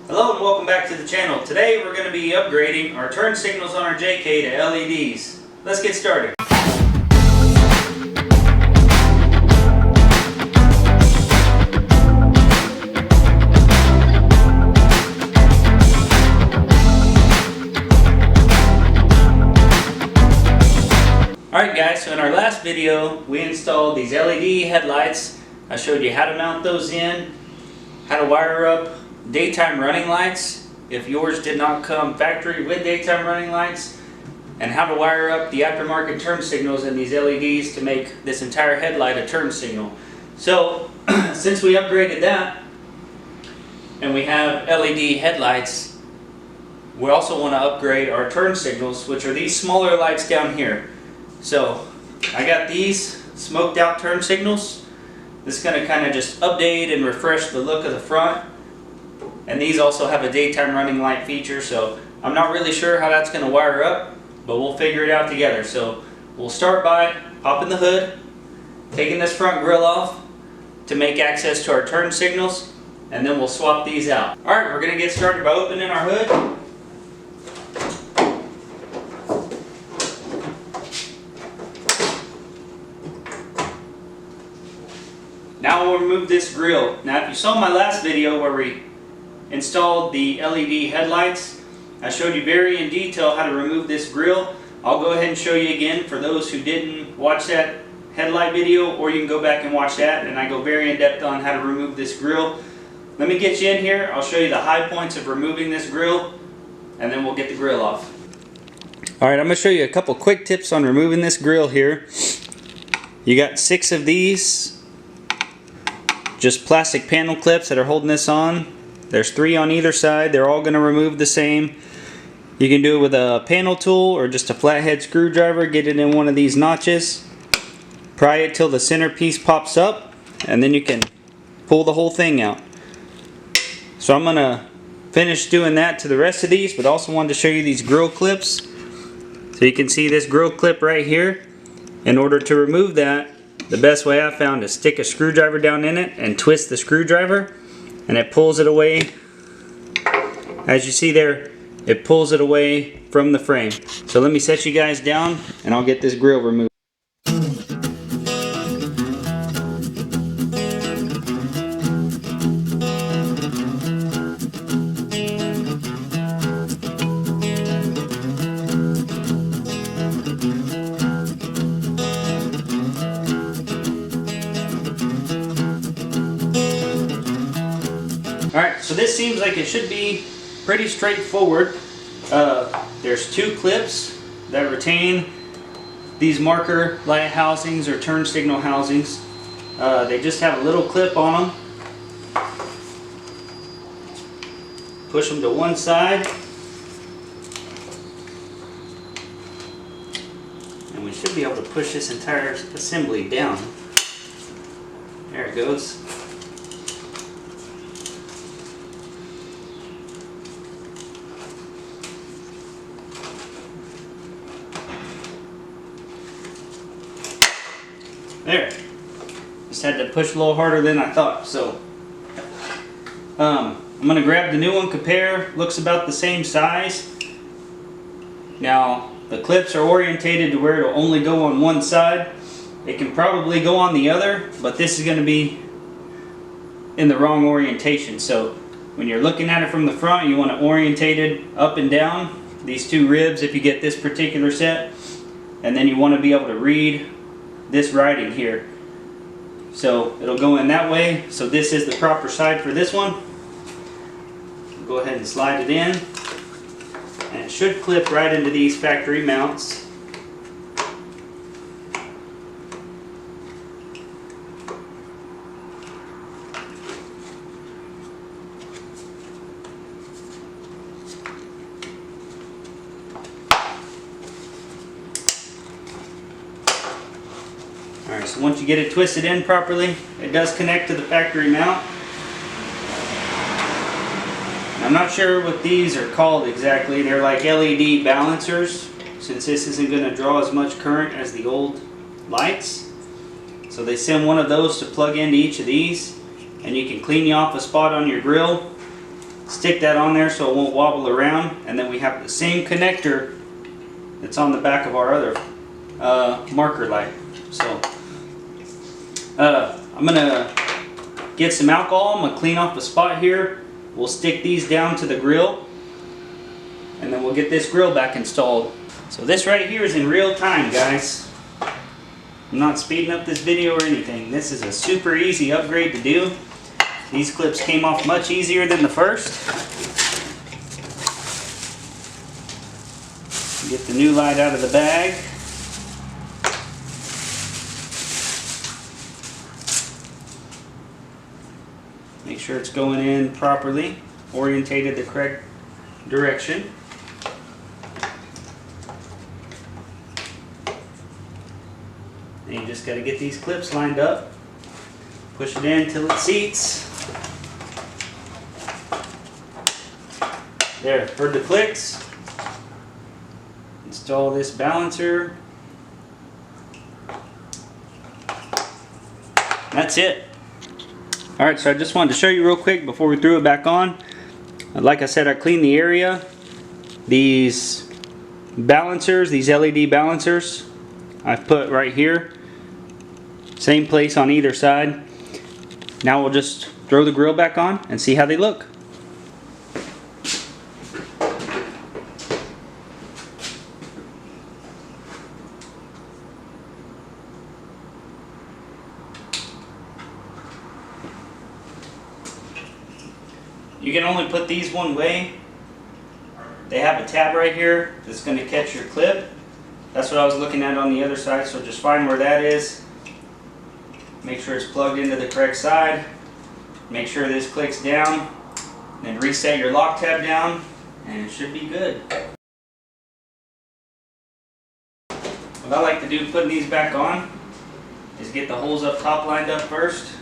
Hello and welcome back to the channel. Today we're going to be upgrading our turn signals on our JK to LEDs. Let's get started. Alright guys, so in our last video we installed these LED headlights. I showed you how to mount those in, how to wire up daytime running lights if yours did not come factory with daytime running lights, and how to wire up the aftermarket turn signals in these LEDs to make this entire headlight a turn signal. So since we upgraded that and we have LED headlights, we also want to upgrade our turn signals, which are these smaller lights down here. So I got these smoked out turn signals. This is going to kind of just update and refresh the look of the front. And these also have a daytime running light feature, so I'm not really sure how that's going to wire up, but we'll figure it out together. So we'll start by popping the hood, taking this front grille off to make access to our turn signals, and then we'll swap these out. Alright, we're going to get started by opening our hood. Now we'll remove this grille. Now if you saw my last video where we installed the LED headlights, I showed you very in detail how to remove this grille. I'll go ahead and show you again for those who didn't watch that headlight video, or you can go back and watch that, and I go very in depth on how to remove this grille. Let me get you in here, I'll show you the high points of removing this grille, and then we'll get the grille off. Alright, I'm going to show you a couple quick tips on removing this grille here. You got 6 of these, just plastic panel clips that are holding this on. There's 3 on either side. They're all going to remove the same. You can do it with a panel tool or just a flathead screwdriver. Get it in one of these notches. Pry it till the center piece pops up, and then you can pull the whole thing out. So I'm going to finish doing that to the rest of these, but also wanted to show you these grill clips. So you can see this grill clip right here. In order to remove that, the best way I found is stick a screwdriver down in it and twist the screwdriver, and it pulls it away. As you see there, it pulls it away from the frame. So let me set you guys down and I'll get this grill removed. Alright, so this seems like it should be pretty straightforward. There's 2 clips that retain these marker light housings or turn signal housings. They just have a little clip on them. Push them to one side. And we should be able to push this entire assembly down. There it goes. There. Just had to push a little harder than I thought. So I'm going to grab the new one, compare. Looks about the same size. Now the clips are orientated to where it'll only go on one side. It can probably go on the other, but this is going to be in the wrong orientation. So when you're looking at it from the front, you want to orientate it up and down. These 2 ribs if you get this particular set. And then you want to be able to read this writing here. So it'll go in that way. So this is the proper side for this one. Go ahead and slide it in, and it should clip right into these factory mounts. Alright, so once you get it twisted in properly, it does connect to the factory mount. I'm not sure what these are called exactly. They're like LED balancers, since this isn't going to draw as much current as the old lights. So they send one of those to plug into each of these, and you can clean you off a spot on your grill stick that on there so it won't wobble around, and then we have the same connector that's on the back of our other marker light. So I'm gonna get some alcohol. I'm gonna clean off the spot here. We'll stick these down to the grill, and then we'll get this grill back installed. So this right here is in real time, guys. I'm not speeding up this video or anything. This is a super easy upgrade to do. These clips came off much easier than the first. Get the new light out of the bag. Make sure it's going in properly, orientated the correct direction. And you just got to get these clips lined up. Push it in till it seats. There, heard the clicks. Install this balancer. That's it. Alright, so I just wanted to show you real quick before we threw it back on. Like I said, I cleaned the area. These balancers, these LED balancers, I've put right here. Same place on either side. Now we'll just throw the grill back on and see how they look. You can only put these one way. They have a tab right here that's going to catch your clip. That's what I was looking at on the other side, so just find where that is. Make sure it's plugged into the correct side. Make sure this clicks down. Then reset your lock tab down, and it should be good. What I like to do putting these back on is get the holes up top lined up first.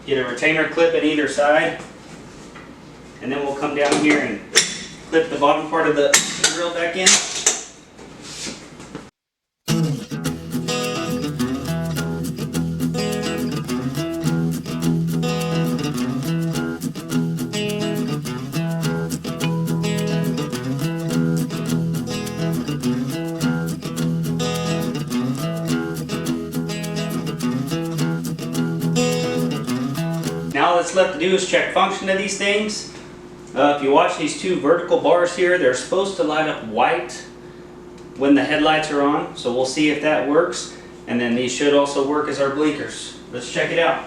Get a retainer clip at either side, and then we'll come down here and clip the bottom part of the grill back in. Now all that's left to do is check function of these things. If you watch these two vertical bars here, they're supposed to light up white when the headlights are on, so we'll see if that works. And then these should also work as our blinkers. Let's check it out.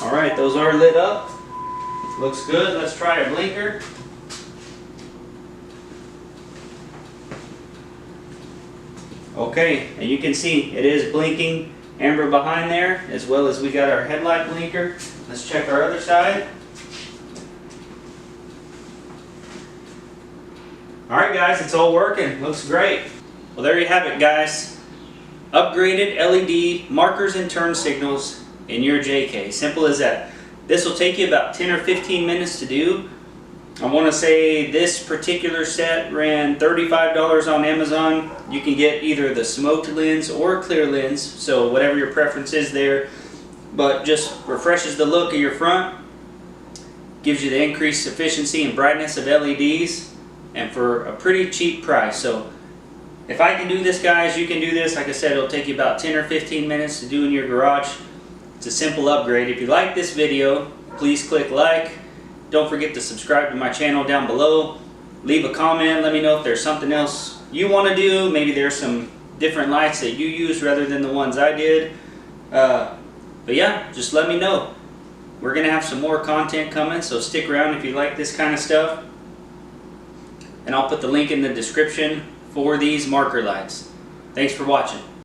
Alright, those are lit up. Looks good. Let's try a blinker. Okay, and you can see it is blinking amber behind there, as well as we got our headlight blinker. Let's check our other side. Alright guys, it's all working. Looks great. Well, there you have it, guys. Upgraded LED markers and turn signals in your JK. Simple as that. This will take you about 10 or 15 minutes to do. I want to say this particular set ran $35 on Amazon. You can get either the smoked lens or clear lens, so whatever your preference is there. But just refreshes the look of your front, gives you the increased efficiency and brightness of LEDs, and for a pretty cheap price. So if I can do this, guys, you can do this. Like I said, it'll take you about 10 or 15 minutes to do in your garage. It's a simple upgrade. If you like this video, please click like. Don't forget to subscribe to my channel down below. Leave a comment. Let me know if there's something else you want to do. Maybe there's some different lights that you use rather than the ones I did. But yeah, just let me know. We're going to have some more content coming, so stick around if you like this kind of stuff. And I'll put the link in the description for these marker lights. Thanks for watching.